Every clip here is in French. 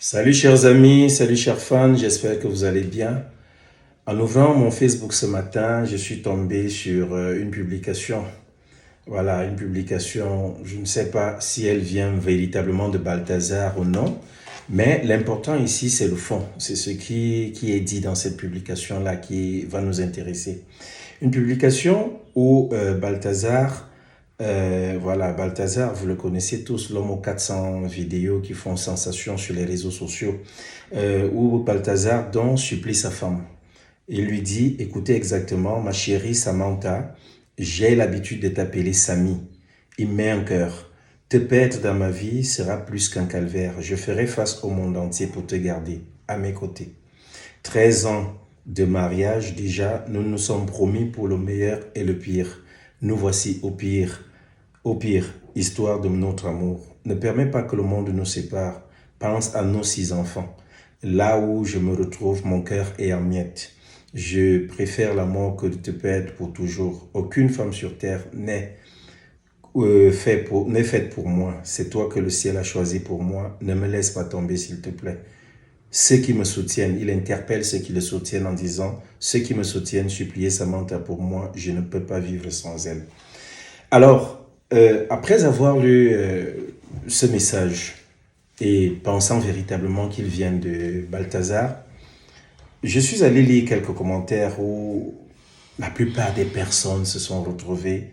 Salut chers amis, salut chers fans, j'espère que vous allez bien. En ouvrant mon Facebook ce matin, je suis tombé sur une publication. Voilà, une publication, je ne sais pas si elle vient véritablement de Balthazar ou non, mais l'important ici, c'est le fond. C'est ce qui est dit dans cette publication-là qui va nous intéresser. Une publication où Balthazar, voilà, Balthazar, vous le connaissez tous, l'homme aux 400 vidéos qui font sensation sur les réseaux sociaux, où Balthazar donc supplie sa femme. Il lui dit, écoutez exactement, ma chérie Samantha, j'ai l'habitude de t'appeler Samy. Il met un cœur. Te perdre dans ma vie sera plus qu'un calvaire. Je ferai face au monde entier pour te garder à mes côtés. 13 ans de mariage déjà, nous nous sommes promis pour le meilleur et le pire. Nous voici au pire. Au pire, histoire de notre amour. Ne permets pas que le monde nous sépare. Pense à nos 6 enfants. Là où je me retrouve, mon cœur est en miettes. Je préfère la mort que de te perdre pour toujours. Aucune femme sur terre n'est faite pour moi. C'est toi que le ciel a choisi pour moi. Ne me laisse pas tomber, s'il te plaît. Ceux qui me soutiennent, il interpelle ceux qui le soutiennent en disant, ceux qui me soutiennent, suppliez Samantha pour moi, je ne peux pas vivre sans elle. Alors, après avoir lu ce message et pensant véritablement qu'il vient de Balthazar, je suis allé lire quelques commentaires où la plupart des personnes se sont retrouvées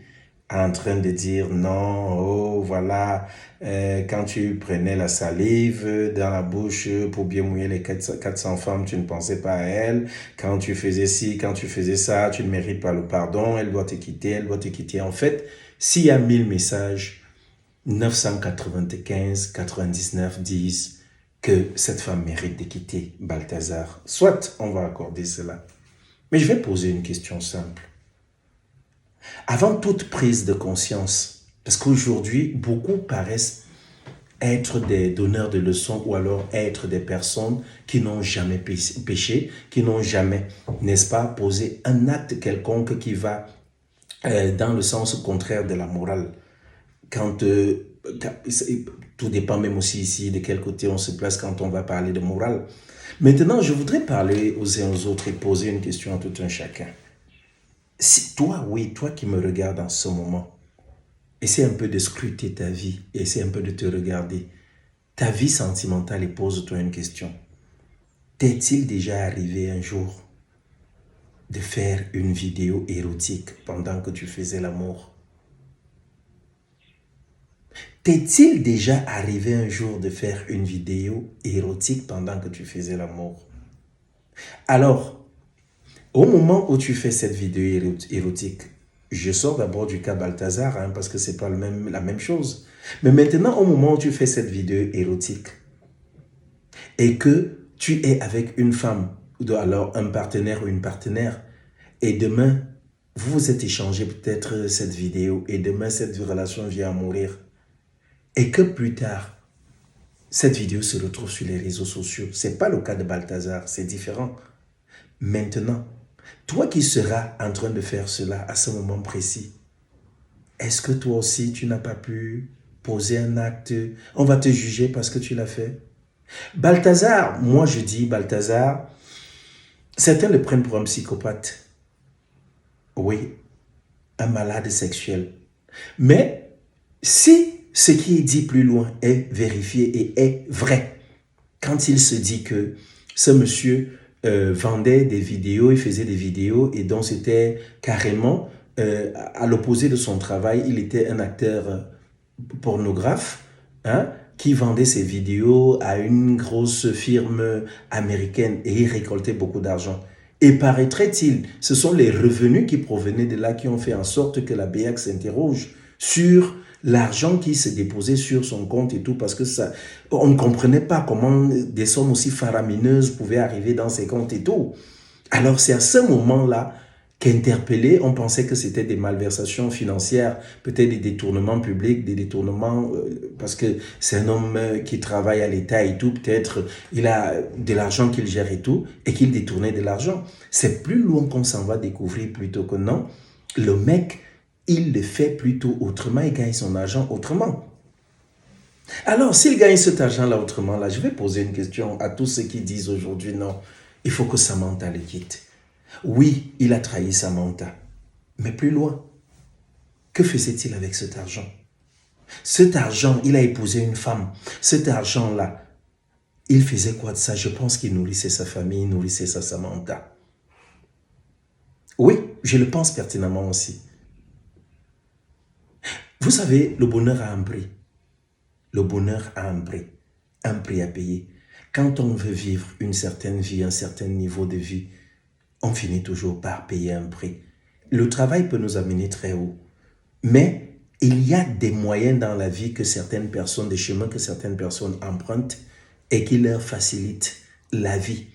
en train de dire non, oh voilà, quand tu prenais la salive dans la bouche pour bien mouiller les 400 femmes, tu ne pensais pas à elle. Quand tu faisais ci, quand tu faisais ça, tu ne mérites pas le pardon, elle doit te quitter, elle doit te quitter. En fait, s'il y a 1000 messages, 995, 99 disent que cette femme mérite de quitter Balthazar. Soit on va accorder cela. Mais je vais poser une question simple. Avant toute prise de conscience, parce qu'aujourd'hui, beaucoup paraissent être des donneurs de leçons ou alors être des personnes qui n'ont jamais péché, qui n'ont jamais, n'est-ce pas, posé un acte quelconque qui va dans le sens contraire de la morale. Quand tout dépend même aussi ici de quel côté on se place quand on va parler de morale. Maintenant, je voudrais parler aux uns aux autres et poser une question à tout un chacun. Si toi, oui, toi qui me regardes en ce moment, essaie un peu de scruter ta vie, essaie un peu de te regarder. Ta vie sentimentale et pose-toi une question. T'est-il déjà arrivé un jour de faire une vidéo érotique pendant que tu faisais l'amour? T'est-il déjà arrivé un jour de faire une vidéo érotique pendant que tu faisais l'amour? Alors, au moment où tu fais cette vidéo érotique, je sors d'abord du cas Balthazar, parce que c'est pas la même chose. Mais maintenant, au moment où tu fais cette vidéo érotique et que tu es avec une femme, ou alors un partenaire ou une partenaire, et demain, vous vous êtes échangé peut-être cette vidéo et demain, cette relation vient à mourir, et que plus tard, cette vidéo se retrouve sur les réseaux sociaux. Ce n'est pas le cas de Balthazar, c'est différent. Maintenant, toi qui seras en train de faire cela à ce moment précis, est-ce que toi aussi tu n'as pas pu poser un acte? On va te juger parce que tu l'as fait. Balthazar, moi je dis Balthazar, certains le prennent pour un psychopathe. Oui, un malade sexuel. Mais si ce qui est dit plus loin est vérifié et est vrai, quand il se dit que ce monsieur vendait des vidéos, il faisait des vidéos et donc c'était carrément à l'opposé de son travail, il était un acteur pornographe qui vendait ses vidéos à une grosse firme américaine et il récoltait beaucoup d'argent. Et paraîtrait-il, ce sont les revenus qui provenaient de là qui ont fait en sorte que la BEAC s'interroge sur l'argent qui se déposait sur son compte et tout, parce que ça, on ne comprenait pas comment des sommes aussi faramineuses pouvaient arriver dans ses comptes et tout. Alors c'est à ce moment-là qu'interpellé, on pensait que c'était des malversations financières, peut-être des détournements publics, des détournements, parce que c'est un homme qui travaille à l'État et tout, peut-être il a de l'argent qu'il gère et tout, et qu'il détournait de l'argent. C'est plus loin qu'on s'en va découvrir plutôt que non. Le mec, il le fait plutôt autrement, il gagne son argent autrement. Alors, s'il gagne cet argent-là autrement, là, je vais poser une question à tous ceux qui disent aujourd'hui, non, il faut que Samantha le quitte. Oui, il a trahi Samantha. Mais plus loin, que faisait-il avec cet argent? Cet argent, il a épousé une femme. Cet argent-là, il faisait quoi de ça? Je pense qu'il nourrissait sa famille, il nourrissait sa Samantha. Oui, je le pense pertinemment aussi. Vous savez, le bonheur a un prix. Le bonheur a un prix à payer. Quand on veut vivre une certaine vie, un certain niveau de vie, on finit toujours par payer un prix. Le travail peut nous amener très haut, mais il y a des moyens dans la vie que certaines personnes, des chemins que certaines personnes empruntent et qui leur facilitent la vie.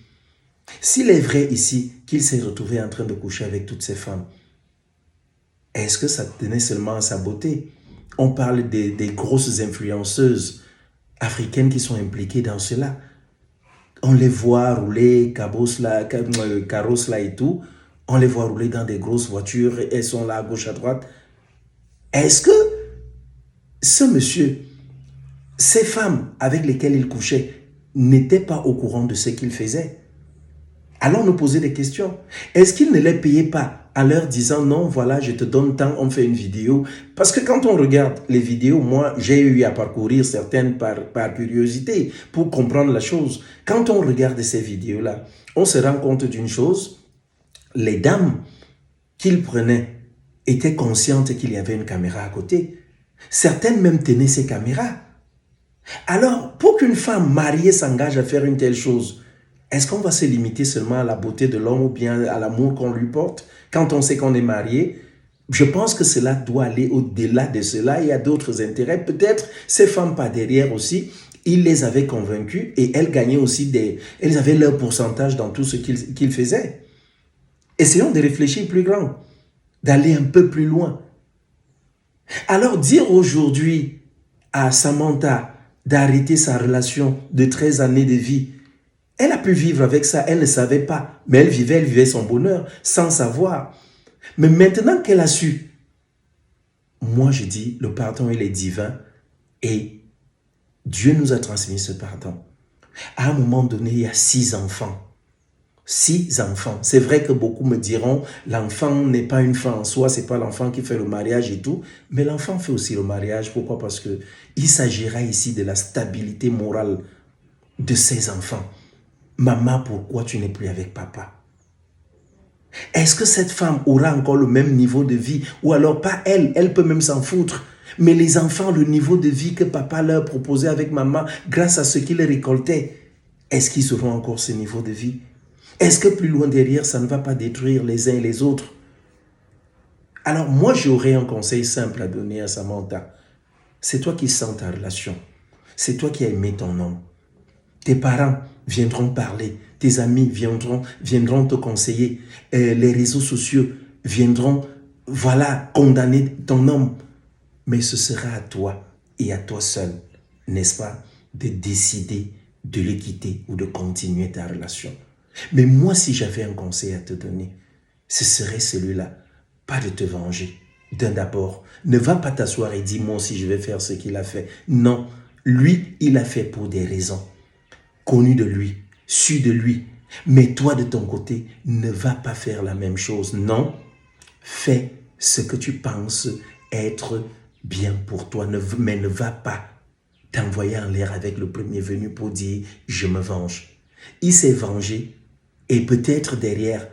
S'il est vrai ici qu'il s'est retrouvé en train de coucher avec toutes ces femmes, est-ce que ça tenait seulement à sa beauté? On parle des grosses influenceuses africaines qui sont impliquées dans cela. On les voit rouler, carros là et tout. On les voit rouler dans des grosses voitures. Elles sont là à gauche, à droite. Est-ce que ce monsieur, ces femmes avec lesquelles il couchait, n'étaient pas au courant de ce qu'il faisait? Allons nous poser des questions. Est-ce qu'il ne les payait pas en leur disant non, voilà, je te donne tant, on fait une vidéo? Parce que quand on regarde les vidéos, moi, j'ai eu à parcourir certaines par curiosité pour comprendre la chose. Quand on regarde ces vidéos-là, on se rend compte d'une chose. Les dames qu'il prenait étaient conscientes qu'il y avait une caméra à côté. Certaines même tenaient ces caméras. Alors, pour qu'une femme mariée s'engage à faire une telle chose, est-ce qu'on va se limiter seulement à la beauté de l'homme ou bien à l'amour qu'on lui porte quand on sait qu'on est marié? Je pense que cela doit aller au-delà de cela. Il y a d'autres intérêts. Peut-être ces femmes par derrière aussi, il les avait convaincues et elles gagnaient aussi elles avaient leur pourcentage dans tout ce qu'ils faisaient. Essayons de réfléchir plus grand, d'aller un peu plus loin. Alors dire aujourd'hui à Samantha d'arrêter sa relation de 13 années de vie, elle a pu vivre avec ça, elle ne savait pas, mais elle vivait son bonheur sans savoir. Mais maintenant qu'elle a su, moi je dis, le pardon il est divin et Dieu nous a transmis ce pardon. À un moment donné, il y a 6 enfants. 6 enfants. C'est vrai que beaucoup me diront, l'enfant n'est pas une fin en soi, c'est pas l'enfant qui fait le mariage et tout, mais l'enfant fait aussi le mariage. Pourquoi? Parce que il s'agira ici de la stabilité morale de ces enfants. Maman, pourquoi tu n'es plus avec papa? Est-ce que cette femme aura encore le même niveau de vie? Ou alors pas elle, elle peut même s'en foutre. Mais les enfants, le niveau de vie que papa leur proposait avec maman, grâce à ce qu'il récoltait, est-ce qu'ils auront encore ce niveau de vie? Est-ce que plus loin derrière, ça ne va pas détruire les uns et les autres? Alors moi, j'aurais un conseil simple à donner à Samantha. C'est toi qui sens ta relation. C'est toi qui as aimé ton homme. Tes parents viendront parler. Tes amis viendront te conseiller. Les réseaux sociaux viendront, voilà, condamner ton homme. Mais ce sera à toi et à toi seul, n'est-ce pas, de décider de le quitter ou de continuer ta relation. Mais moi, si j'avais un conseil à te donner, ce serait celui-là. Pas de te venger. D'un d'abord, ne va pas t'asseoir et dire, moi aussi, je vais faire ce qu'il a fait. Non, lui, il a fait pour des raisons connues de lui, su de lui. Mais toi, de ton côté, ne va pas faire la même chose. Non, fais ce que tu penses être bien pour toi, mais ne va pas t'envoyer en l'air avec le premier venu pour dire, je me venge. Il s'est vengé et peut-être derrière,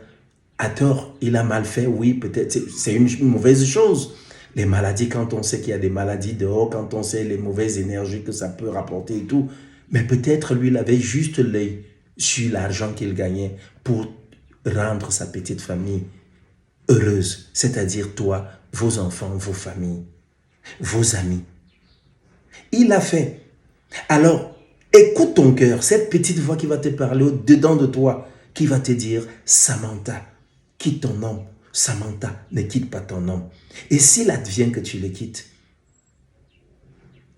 à tort, il a mal fait, oui, peut-être, c'est une mauvaise chose. Les maladies, quand on sait qu'il y a des maladies dehors, quand on sait les mauvaises énergies que ça peut rapporter et tout, mais peut-être lui, il avait juste l'œil sur l'argent qu'il gagnait pour rendre sa petite famille heureuse, c'est-à-dire toi, vos enfants, vos familles, vos amis. Il l'a fait. Alors, écoute ton cœur, cette petite voix qui va te parler au-dedans de toi, qui va te dire, Samantha, quitte ton homme. Samantha, ne quitte pas ton homme. Et s'il advient que tu le quittes,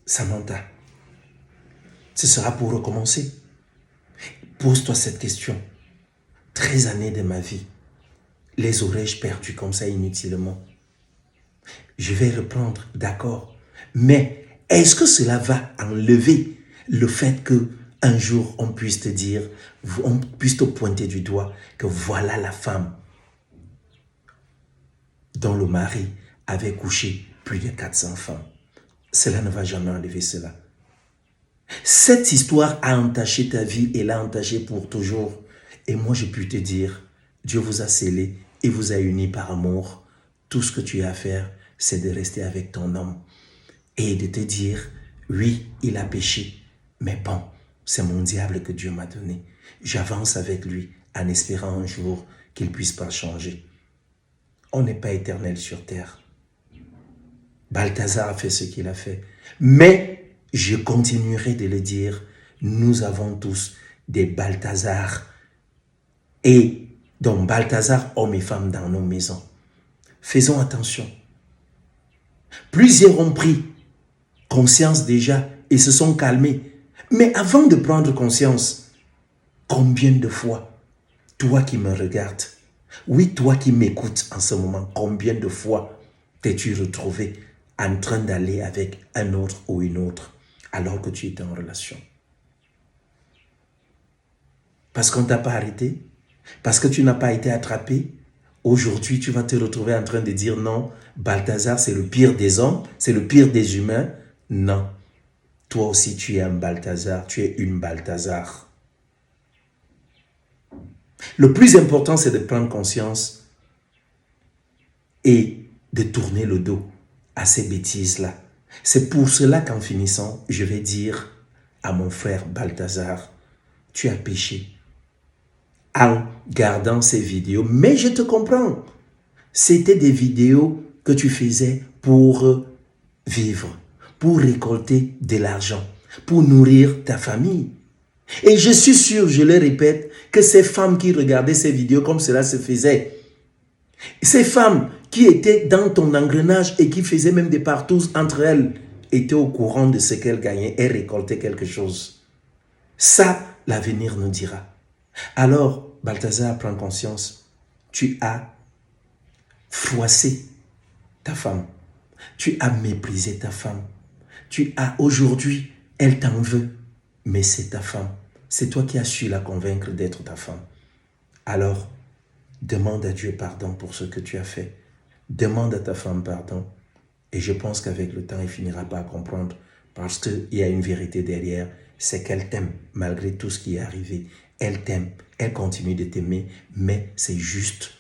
Samantha, ce sera pour recommencer. Pose-toi cette question. 13 années de ma vie, les aurais-je perdues comme ça inutilement? Je vais reprendre, d'accord. Mais Est-ce que cela va enlever le fait que un jour on puisse te dire, on puisse te pointer du doigt que voilà la femme dont le mari avait couché plus de 400 femmes? Cela ne va jamais enlever cela. Cette histoire a entaché ta vie et l'a entaché pour toujours. Et moi, je peux te dire, Dieu vous a scellé et vous a unis par amour. Tout ce que tu as à faire, c'est de rester avec ton homme et de te dire, oui, il a péché, mais bon, c'est mon diable que Dieu m'a donné. J'avance avec lui en espérant un jour qu'il puisse pas changer. On n'est pas éternel sur terre. Balthazar a fait ce qu'il a fait. Mais je continuerai de le dire, nous avons tous des Balthazars. Et donc Balthazar, hommes et femmes dans nos maisons. Faisons attention. Plusieurs ont pris conscience déjà et se sont calmés. Mais avant de prendre conscience, combien de fois, toi qui me regardes, oui, toi qui m'écoutes en ce moment, combien de fois t'es-tu retrouvé en train d'aller avec un autre ou une autre alors que tu étais en relation? Parce qu'on ne t'a pas arrêté, parce que tu n'as pas été attrapé. Aujourd'hui, tu vas te retrouver en train de dire non, Balthazar, c'est le pire des hommes, c'est le pire des humains. Non, toi aussi tu es un Balthazar, tu es une Balthazar. Le plus important, c'est de prendre conscience et de tourner le dos à ces bêtises-là. C'est pour cela qu'en finissant, je vais dire à mon frère Balthazar, tu as péché en gardant ces vidéos. Mais je te comprends. C'était des vidéos que tu faisais pour vivre, pour récolter de l'argent, pour nourrir ta famille. Et je suis sûr, je le répète, que ces femmes qui regardaient ces vidéos comme cela se faisait, ces femmes qui étaient dans ton engrenage et qui faisaient même des partous entre elles, étaient au courant de ce qu'elles gagnaient et récoltaient quelque chose. Ça, l'avenir nous dira. Alors, Balthazar, prends conscience, tu as froissé ta femme, tu as méprisé ta femme, tu as aujourd'hui, elle t'en veut, mais c'est ta femme. C'est toi qui as su la convaincre d'être ta femme. Alors, demande à Dieu pardon pour ce que tu as fait. Demande à ta femme pardon. Et je pense qu'avec le temps, il finira par comprendre parce qu'il y a une vérité derrière, c'est qu'elle t'aime malgré tout ce qui est arrivé. Elle t'aime, elle continue de t'aimer, mais c'est juste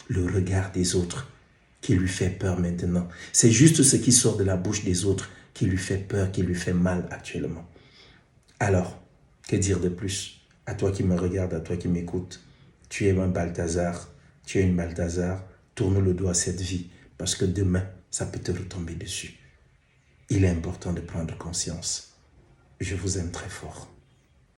le regard des autres qui lui fait peur maintenant. C'est juste ce qui sort de la bouche des autres qui lui fait peur, qui lui fait mal actuellement. Alors, que dire de plus? À toi qui me regardes, à toi qui m'écoutes, tu es un Balthazar, tu es une Balthazar, tourne le dos à cette vie parce que demain, ça peut te retomber dessus. Il est important de prendre conscience. Je vous aime très fort.